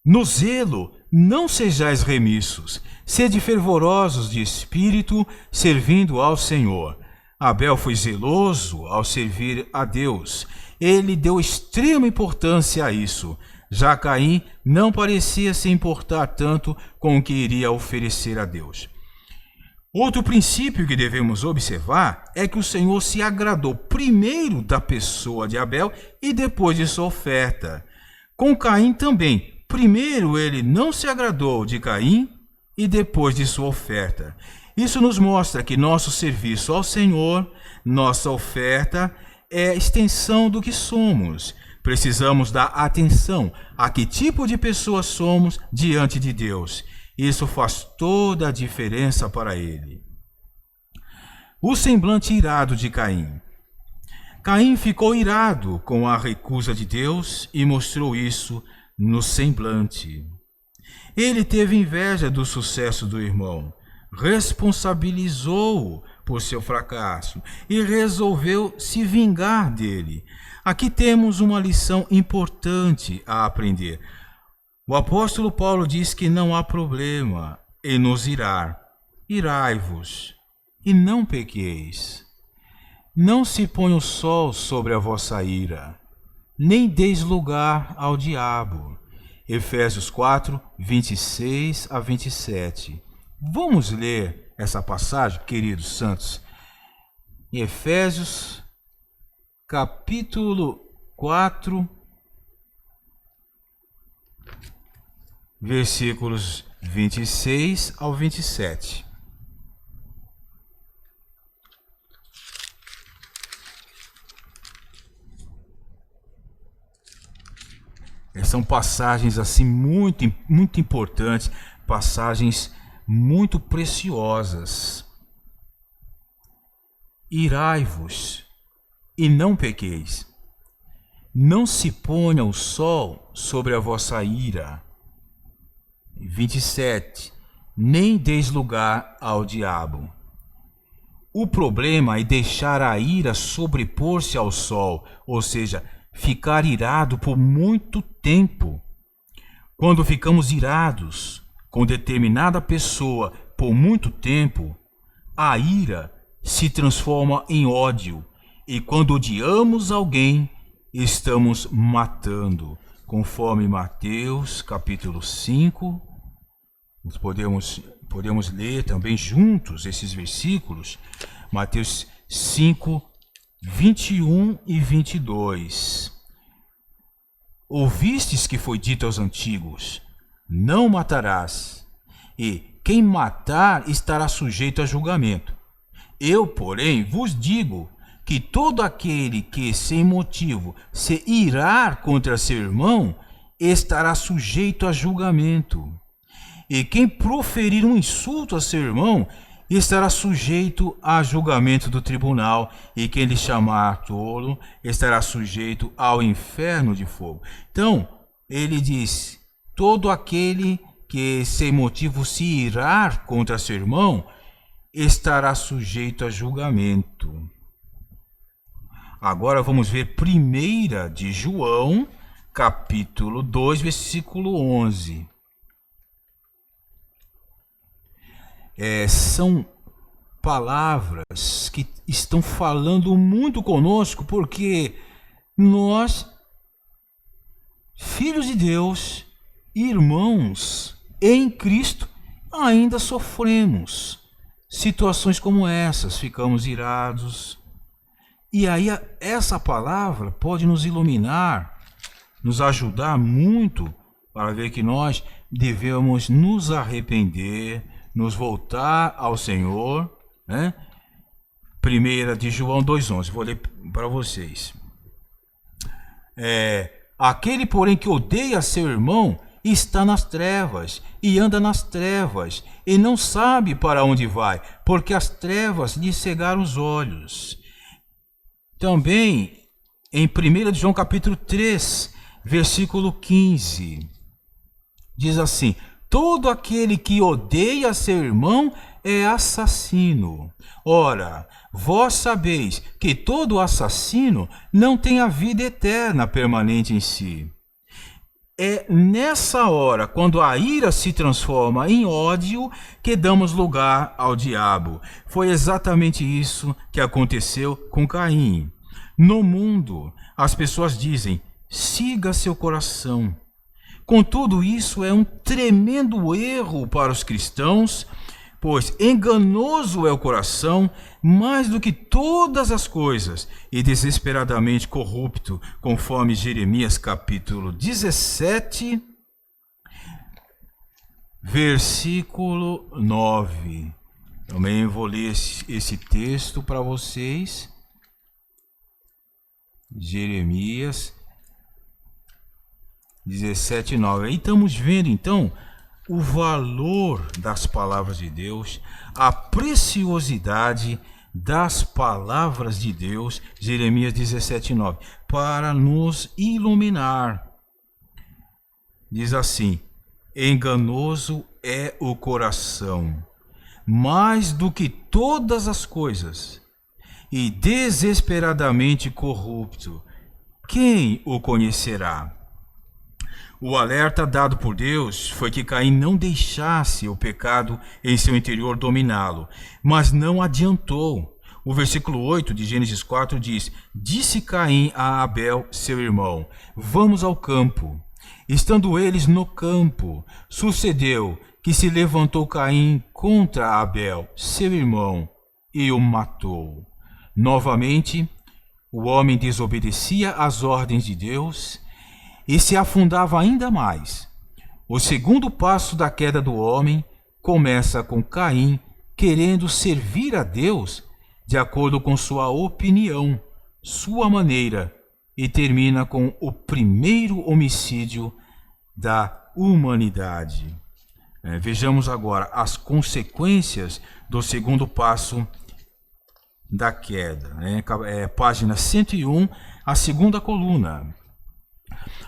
no zelo não sejais remissos, sede fervorosos de espírito, servindo ao Senhor. Abel foi zeloso ao servir a Deus. Ele deu extrema importância a isso. Já Caim não parecia se importar tanto com o que iria oferecer a Deus. Outro princípio que devemos observar é que o Senhor se agradou primeiro da pessoa de Abel e depois de sua oferta. Com Caim também. Primeiro ele não se agradou de Caim e depois de sua oferta. Isso nos mostra que nosso serviço ao Senhor, nossa oferta, é extensão do que somos. Precisamos dar atenção a que tipo de pessoa somos diante de Deus. Isso faz toda a diferença para Ele. O semblante irado de Caim. Caim ficou irado com a recusa de Deus e mostrou isso no semblante. Ele teve inveja do sucesso do irmão, responsabilizou-o por seu fracasso e resolveu se vingar dele. Aqui temos uma lição importante a aprender. O apóstolo Paulo diz que não há problema em nos irar. Irai-vos e não pequeis. Não se ponha o sol sobre a vossa ira, nem deis lugar ao diabo. Efésios 4, 26 a 27. Vamos ler essa passagem, queridos santos. Em Efésios, capítulo 4, versículos 26 ao 27. São passagens assim muito importantes, passagens muito preciosas. Irai-vos e não pequeis. Não se ponha o sol sobre a vossa ira. 27. Nem deis lugar ao diabo. O problema é deixar a ira sobrepor-se ao sol, ou seja, ficar irado por muito tempo. Quando ficamos irados com determinada pessoa por muito tempo, a ira se transforma em ódio. E quando odiamos alguém, estamos matando. Conforme Mateus capítulo 5, nós podemos ler também juntos esses versículos. Mateus 5, 21 e 22. Ouvistes que foi dito aos antigos: não matarás, e quem matar estará sujeito a julgamento. Eu, porém, vos digo que todo aquele que sem motivo se irar contra seu irmão estará sujeito a julgamento. E quem proferir um insulto a seu irmão estará sujeito a julgamento do tribunal, e quem lhe chamar tolo estará sujeito ao inferno de fogo. Então, ele diz: todo aquele que sem motivo se irar contra seu irmão estará sujeito a julgamento. Agora vamos ver 1 de João, capítulo 2, versículo 11. São palavras que estão falando muito conosco, porque nós, filhos de Deus, irmãos em Cristo, ainda sofremos situações como essas, ficamos irados. E aí essa palavra pode nos iluminar, nos ajudar muito para ver que nós devemos nos arrepender, nos voltar ao Senhor, né? 1 de João 2,11, vou ler para vocês. Aquele, porém, que odeia seu irmão está nas trevas e anda nas trevas e não sabe para onde vai, porque as trevas lhe cegaram os olhos. Também em 1 de João capítulo 3, versículo 15, diz assim: todo aquele que odeia seu irmão é assassino. Ora, vós sabeis que todo assassino não tem a vida eterna permanente em si. é nessa hora, quando a ira se transforma em ódio, que damos lugar ao diabo. Foi exatamente isso que aconteceu com Caim. No mundo, as pessoas dizem: siga seu coração. Contudo, isso é um tremendo erro para os cristãos, pois enganoso é o coração mais do que todas as coisas e desesperadamente corrupto, conforme Jeremias capítulo 17, versículo 9. Também vou ler esse texto para vocês. Jeremias 17, 9. Aí estamos vendo então o valor das palavras de Deus, a preciosidade das palavras de Deus, Jeremias 17, 9, para nos iluminar. Diz assim: enganoso é o coração, mais do que todas as coisas, e desesperadamente corrupto. Quem o conhecerá? O alerta dado por Deus foi que Caim não deixasse o pecado em seu interior dominá-lo, mas não adiantou. O versículo 8 de Gênesis 4 diz: disse Caim a Abel, seu irmão: vamos ao campo. Estando eles no campo, sucedeu que se levantou Caim contra Abel, seu irmão, e o matou. Novamente, o homem desobedecia às ordens de Deus e se afundava ainda mais. O segundo passo da queda do homem começa com Caim querendo servir a Deus de acordo com sua opinião, sua maneira, e termina com o primeiro homicídio da humanidade. Vejamos agora as consequências do segundo passo da queda. Página 101, a segunda coluna.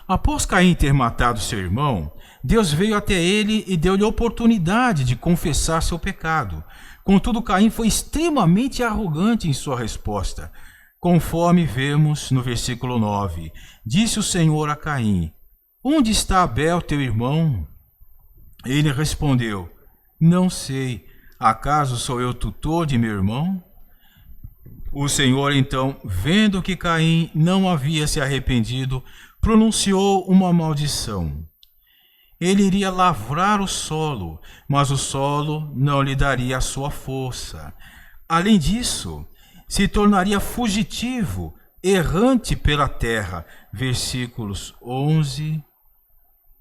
Após Caim ter matado seu irmão, Deus veio até ele e deu-lhe a oportunidade de confessar seu pecado. Contudo, Caim foi extremamente arrogante em sua resposta, conforme vemos no versículo 9. Disse o Senhor a Caim: onde está Abel, teu irmão? Ele respondeu: não sei. Acaso sou eu tutor de meu irmão? O Senhor, então, vendo que Caim não havia se arrependido, pronunciou uma maldição. Ele iria lavrar o solo, mas o solo não lhe daria a sua força. Além disso, se tornaria fugitivo, errante pela terra. Versículos 11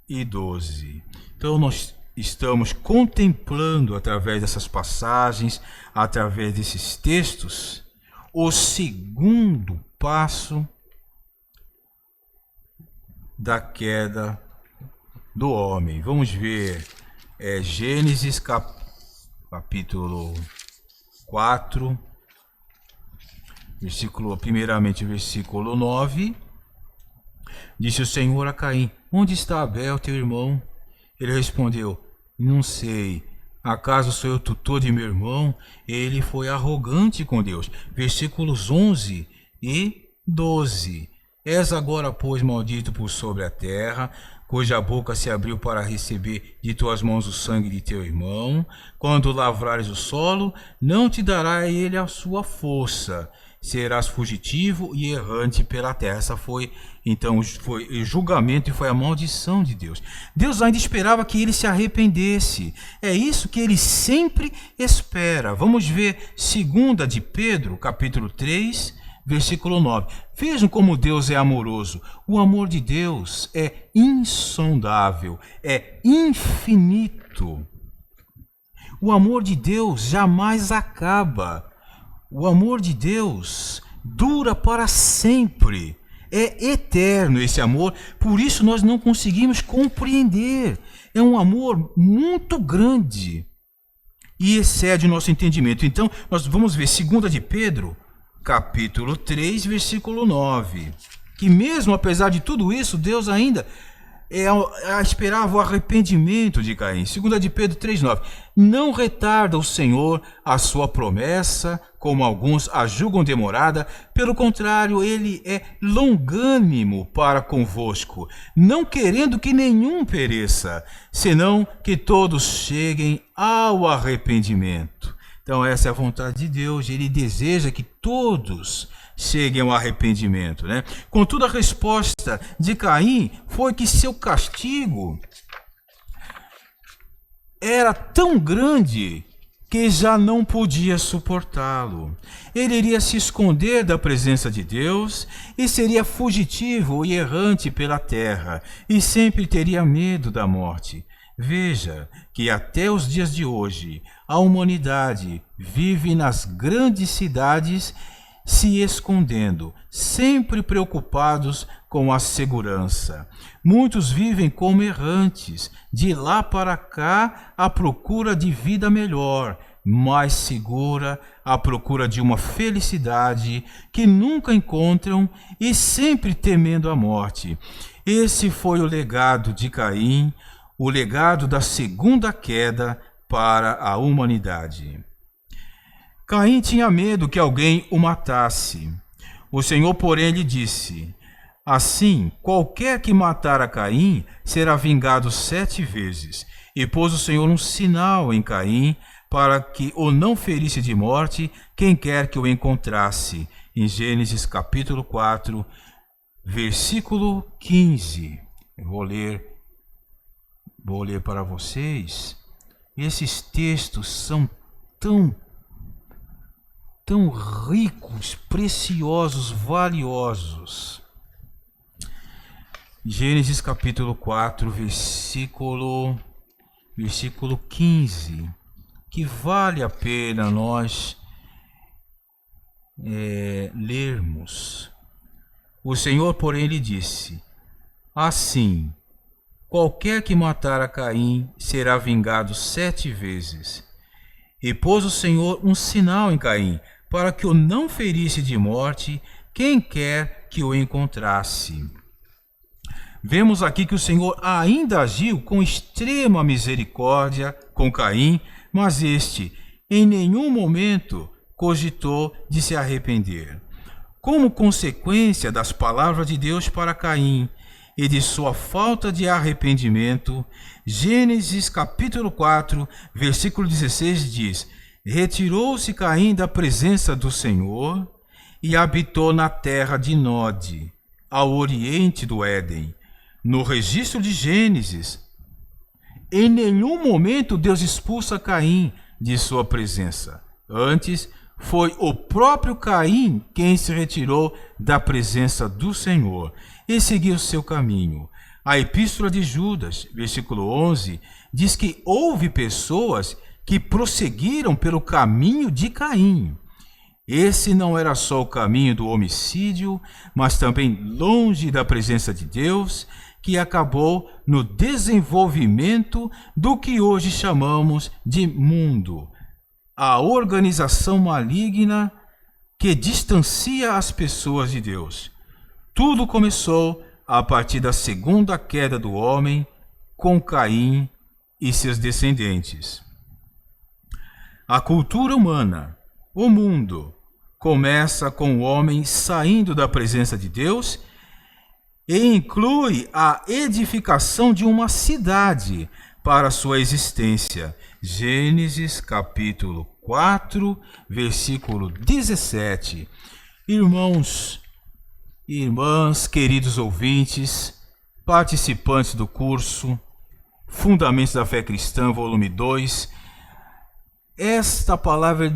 e 12. Então nós estamos contemplando através dessas passagens, através desses textos, o segundo passo da queda do homem. Vamos ver Gênesis capítulo 4, primeiramente versículo 9. Disse o Senhor a Caim: onde está Abel, teu irmão? Ele respondeu: não sei. Acaso sou eu tutor de meu irmão? Ele foi arrogante com Deus. Versículos 11 e 12. És agora, pois, maldito por sobre a terra, cuja boca se abriu para receber de tuas mãos o sangue de teu irmão. Quando lavrares o solo, não te dará ele a sua força. Serás fugitivo e errante pela terra. Essa foi o julgamento e foi a maldição de Deus. Deus ainda esperava que ele se arrependesse. É isso que ele sempre espera. Vamos ver 2 de Pedro, capítulo 3, versículo 9. Vejam como Deus é amoroso. O amor de Deus é insondável, é infinito. O amor de Deus jamais acaba. O amor de Deus dura para sempre. É eterno esse amor, por isso nós não conseguimos compreender. É um amor muito grande e excede o nosso entendimento. Então, nós vamos ver 2 de Pedro, capítulo 3, versículo 9. Que mesmo apesar de tudo isso, Deus ainda esperava o arrependimento de Caim. 2 de Pedro 3,9. Não retarda o Senhor a sua promessa, como alguns a julgam demorada. Pelo contrário, ele é longânimo para convosco, não querendo que nenhum pereça, senão que todos cheguem ao arrependimento. Então essa é a vontade de Deus. Ele deseja que todos cheguem ao arrependimento, né? Contudo, a resposta de Caim foi que seu castigo era tão grande que já não podia suportá-lo. Ele iria se esconder da presença de Deus e seria fugitivo e errante pela terra e sempre teria medo da morte. Veja que até os dias de hoje a humanidade vive nas grandes cidades se escondendo, sempre preocupados com a segurança. Muitos vivem como errantes, de lá para cá à procura de vida melhor, mais segura, à procura de uma felicidade que nunca encontram e sempre temendo a morte. Esse foi o legado de Caim, o legado da segunda queda para a humanidade. Caim tinha medo que alguém o matasse. O Senhor, porém, lhe disse: assim, qualquer que matar a Caim será vingado 7 vezes. E pôs o Senhor um sinal em Caim, para que o não ferisse de morte quem quer que o encontrasse. Em Gênesis capítulo 4, versículo 15. Eu vou ler para vocês. Esses textos são tão ricos, preciosos, valiosos. Gênesis capítulo 4, versículo 15, que vale a pena nós lermos. O Senhor, porém, lhe disse: assim, qualquer que matar a Caim será vingado 7 vezes. E pôs o Senhor um sinal em Caim, para que o não ferisse de morte quem quer que o encontrasse. Vemos aqui que o Senhor ainda agiu com extrema misericórdia com Caim, mas este em nenhum momento cogitou de se arrepender. Como consequência das palavras de Deus para Caim e de sua falta de arrependimento, Gênesis capítulo 4, versículo 16 diz: retirou-se Caim da presença do Senhor e habitou na terra de Nod, ao oriente do Éden. No registro de Gênesis, em nenhum momento Deus expulsa Caim de sua presença. Antes, foi o próprio Caim quem se retirou da presença do Senhor e seguiu seu caminho. A Epístola de Judas, versículo 11, diz que houve pessoas que prosseguiram pelo caminho de Caim. Esse não era só o caminho do homicídio, mas também longe da presença de Deus, que acabou no desenvolvimento do que hoje chamamos de mundo, a organização maligna que distancia as pessoas de Deus. Tudo começou a partir da segunda queda do homem, com Caim e seus descendentes. A cultura humana, o mundo, começa com o homem saindo da presença de Deus e inclui a edificação de uma cidade para sua existência. Gênesis capítulo 4, versículo 17. Irmãos e irmãs, queridos ouvintes, participantes do curso Fundamentos da Fé Cristã, volume 2, esta palavra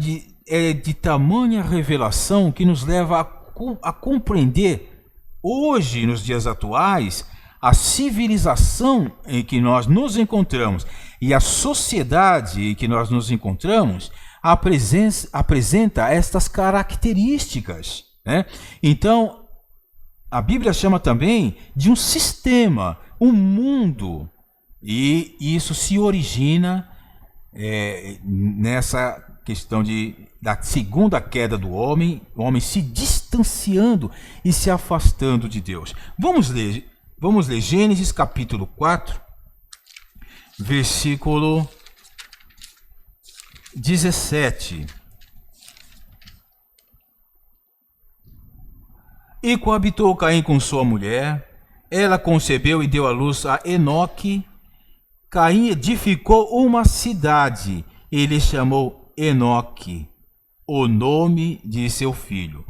é de tamanha revelação que nos leva a compreender, hoje, nos dias atuais, a civilização em que nós nos encontramos e a sociedade em que nós nos encontramos apresenta estas características, né? Então, a Bíblia chama também de um sistema, um mundo, e isso se origina nessa questão da segunda queda do homem, o homem se distanciando e se afastando de Deus. Vamos ler Vamos ler Gênesis capítulo 4, versículo 17. E coabitou Caim com sua mulher, ela concebeu e deu à luz a Enoque. Caim edificou uma cidade, ele chamou Enoque, o nome de seu filho.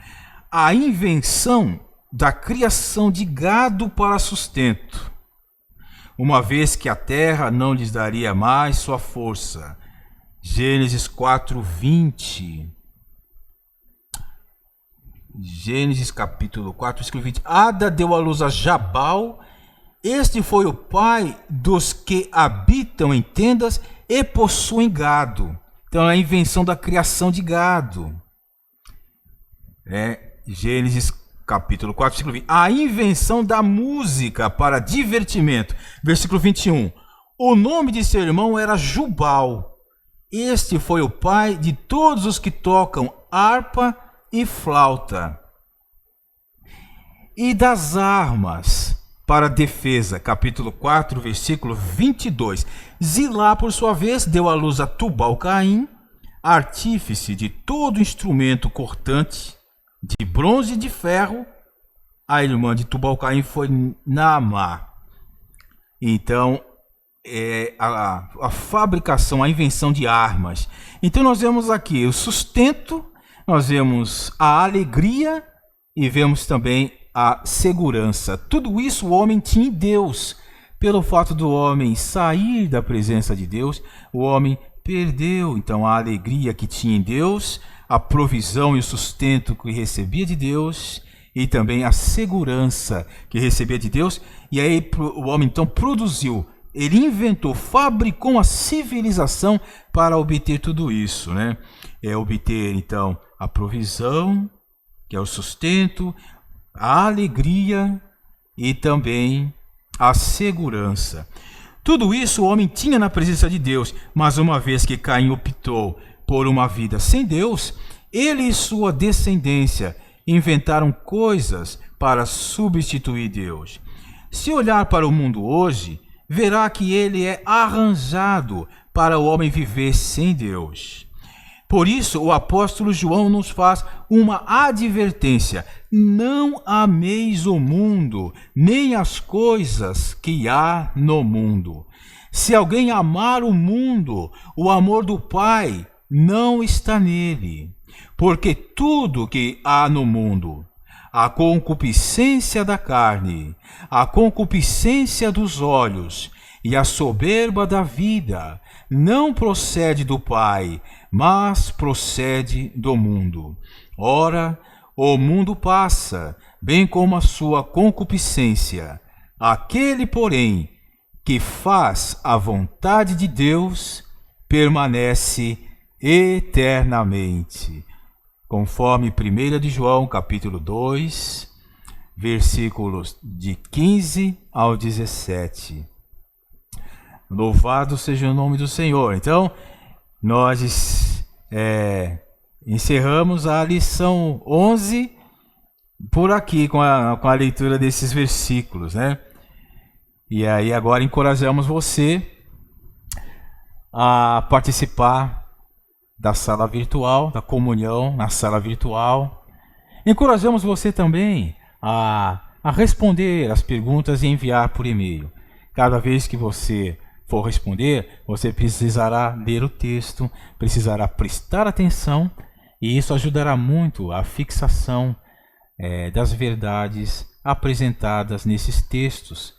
A invenção da criação de gado para sustento, uma vez que a terra não lhes daria mais sua força. Gênesis 4:20. Gênesis capítulo 4, versículo 20. Ada deu à luz a Jabal. Este foi o pai dos que habitam em tendas e possuem gado. Então é a invenção da criação de gado. Gênesis capítulo 4, versículo 20. A invenção da música para divertimento. Versículo 21. O nome de seu irmão era Jubal. Este foi o pai de todos os que tocam harpa e flauta. E das armas para defesa, capítulo 4, versículo 22. Zilá, por sua vez, deu à luz a Tubal-Caim, artífice de todo instrumento cortante, de bronze e de ferro. A irmã de Tubal-Caim foi Naamá. Então, a fabricação, a invenção de armas. Então nós vemos aqui o sustento, nós vemos a alegria e vemos também a segurança. Tudo isso o homem tinha em Deus. Pelo fato do homem sair da presença de Deus, o homem perdeu então a alegria que tinha em Deus, a provisão e o sustento que recebia de Deus e também a segurança que recebia de Deus. E aí o homem então produziu, ele inventou, fabricou uma civilização para obter tudo isso, né? Obter então a provisão, que é o sustento, a alegria e também a segurança. Tudo isso o homem tinha na presença de Deus, mas uma vez que Caim optou por uma vida sem Deus, ele e sua descendência inventaram coisas para substituir Deus. Se olhar para o mundo hoje, verá que ele é arranjado para o homem viver sem Deus. Por isso, o apóstolo João nos faz uma advertência: não ameis o mundo, nem as coisas que há no mundo. Se alguém amar o mundo, o amor do Pai não está nele. Porque tudo que há no mundo, a concupiscência da carne, a concupiscência dos olhos e a soberba da vida, não procede do Pai, mas procede do mundo. Ora, o mundo passa, bem como a sua concupiscência. Aquele, porém, que faz a vontade de Deus, permanece eternamente. Conforme 1 de João, capítulo 2, versículos de 15 ao 17. Louvado seja o nome do Senhor. Então, nós encerramos a lição 11 por aqui, com a leitura desses versículos, né? E aí agora encorajamos você a participar da sala virtual, da comunhão na sala virtual. Encorajamos você também a responder as perguntas e enviar por e-mail. Cada vez que você for responder, você precisará ler o texto, precisará prestar atenção, e isso ajudará muito a fixação das verdades apresentadas nesses textos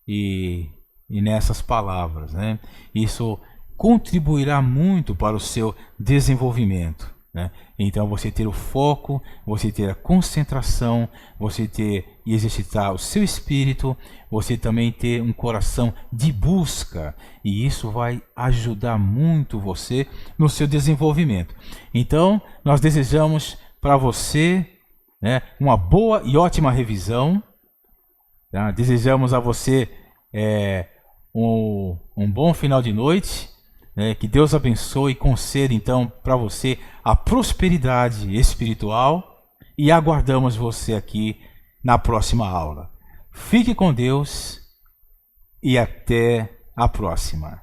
e nessas palavras, né? Isso contribuirá muito para o seu desenvolvimento, né? Então você ter o foco, você ter a concentração, você ter e exercitar o seu espírito, você também ter um coração de busca, e isso vai ajudar muito você no seu desenvolvimento. Então nós desejamos para você, né, uma boa e ótima revisão, tá? Desejamos a você um bom final de noite. Que Deus abençoe e conceda então para você a prosperidade espiritual, e aguardamos você aqui na próxima aula. Fique com Deus e até a próxima.